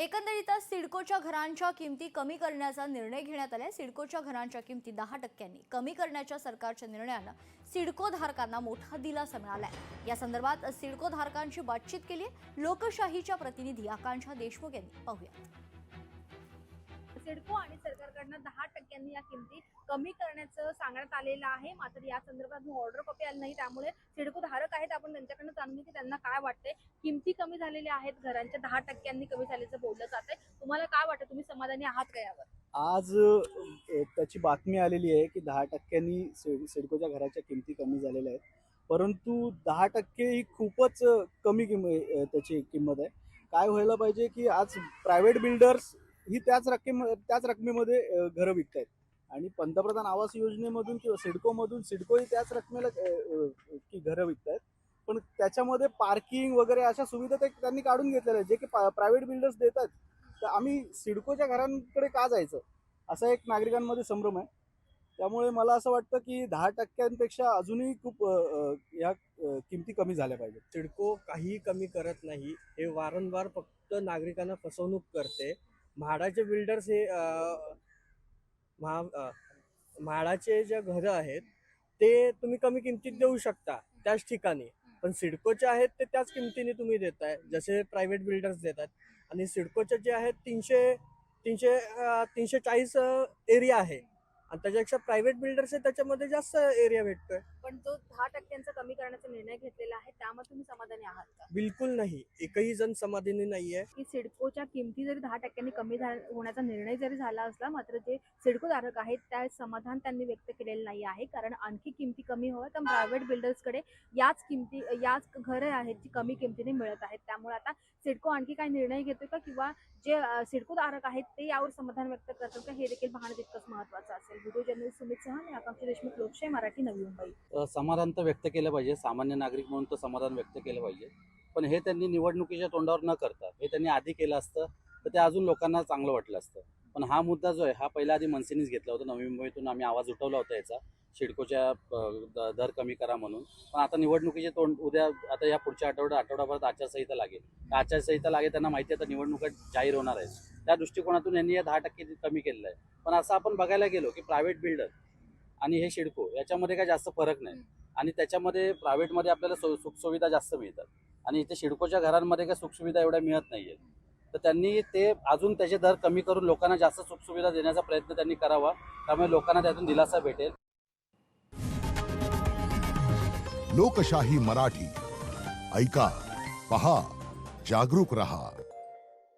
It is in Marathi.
एकंदरीतच सिडकोच्या घरांच्या किमती कमी करण्याचा निर्णय घेण्यात आला। सिडकोच्या घरांच्या किमती 10% कमी करण्याच्या सरकारच्या निर्णयाने सिडको धारकांना मोठा दिलासा मिळालाय। या संदर्भात सिडको धारकांची बातचीत केली लोकशाहीच्या प्रतिनिधी आकांक्षा देशमुख यांनी। पाहूया। सिडको आणि सरकारकडून 10% या किमती कमी करण्याचं सांगण्यात आलेलं आहे। मात्र या संदर्भात ऑर्डर कॉपी आली नाही, त्यामुळे सिडको धारक आहेत, आपण त्यांच्याकडून जाणून घेऊ की त्यांना काय वाटतंय। किमती कमी झालेल्या आहेत, घरांच्या 10% कमी झाल्याचं बोललं जातंय। तुम्हाला काय वाटतं, तुम्ही समाधानी आहात का यावर? आज त्याची बातमी आलेली आहे की 10% सिडकोच्या घराच्या किमती कमी झालेल्या आहेत, परंतु 10% ही खूपच कमी त्याची किंमत आहे। काय व्हायला पाहिजे की आज प्रायव्हेट बिल्डर्स ही त्याच रकमेमध्ये घरं विकतायत आणि पंतप्रधान आवास योजनेमधून किंवा सिडकोमधून सिडकोही त्याच रकमेला की घरं विकतायत, पण त्याच्यामध्ये पार्किंग वगैरे अशा सुविधा त्यांनी काढून घेतलेल्या आहेत जे की प्रायव्हेट बिल्डर्स देतात। तर आम्ही सिडकोच्या घरांकडे का जायचं असा एक नागरिकांमध्ये संभ्रम आहे। त्यामुळे मला असं वाटतं की 10%पेक्षा अजूनही खूप या किमती कमी झाल्या पाहिजेत। सिडको काही कमी करत नाही, हे वारंवार फक्त नागरिकांना फसवणूक करते। म्हाडाचे बिल्डर्स हे म्हाडाचे जे घरं आहेत ते तुम्ही कमी किमतीत देऊ शकता त्याच ठिकाणी, पण सिडकोचे आहेत ते त्याच किमतीने तुम्ही देताय जसे प्रायव्हेट बिल्डर्स देतात। आणि सिडकोचे जे आहेत 340 एरिया आहे आणि त्याच्यापेक्षा प्रायव्हेट बिल्डर्स आहे त्याच्यामध्ये जास्त एरिया भेटतोय। पण जो 10% कमी करण्याचा निर्णय घेतलेला आहे त्यामध्ये तुम्ही समाधानी आहात का? बिलकुल नाही, एकही जण समाधानी नाहीये। की सिडकोच्या किमती जरी 10% कमी होण्याचा निर्णय जरी झाला असला, मात्र जे सिडको धारक आहेत त्या समाधान त्यांनी व्यक्त केलेलं नाही आहे, कारण आणखी किमती कमी व्हाव्या तर प्रायव्हेट बिल्डर्सकडे याच घरे आहेत जी कमी किमतीने मिळत आहेत। त्यामुळे आता सिडको आणखी काय निर्णय घेतोय का, किंवा जे सिडको धारक आहेत ते यावर समाधान व्यक्त करतात का, हे देखील पाहणं तितकंच महत्त्वाचं असेल। व्हिडिओ जर्नलिस्ट सुमित सह आणि आकांक्षा देशमुख, लोकशाही मराठी, नवी मुंबई। समाधान तर व्यक्त केलं पाहिजे, सामान्य नागरिक म्हणून तर समाधान व्यक्त केलं पाहिजे, पण हे त्यांनी निवडणुकीच्या तोंडावर न करता हे त्यांनी आधी केलं असतं तर ते अजून लोकांना चांगलं वाटलं असतं। पण हा मुद्दा जो आहे हा पहिला आधी मनसेनेच घेतला होता। नवी मुंबईतून आम्ही आवाज उठवला होता याचा, सिडकोच्या दर कमी करा म्हणून। पण आता निवडणुकीचे तोंड उद्या, आता या पुढच्या आठवडाभरात आचारसंहिता लागेल। आचारसंहिता लागेल, त्यांना माहिती आहे आता निवडणुका जाहीर होणार आहेत, त्या दृष्टिकोनातून यांनी या 10% कमी केलेलं आहे। पण असं आपण बघायला गेलो की प्रायव्हेट बिल्डर आणि हे सिडको याच्यामध्ये काय जास्त फरक नाही, आणि त्याच्यामध्ये प्रायव्हेटमध्ये आपल्याला सुखसुविधा जास्त मिळतात आणि इथे सिडकोच्या घरांमध्ये काय सुखसुविधा एवढ्या मिळत नाहीये। तर त्यांनी ते अजून त्याचे दर कमी करून लोकांना जास्त सुखसुविधा देण्याचा प्रयत्न त्यांनी करावा, त्यामुळे लोकांना त्यातून दिलासा भेटेल। लोकशाही मराठी ऐका, पहा, जागरूक रहा।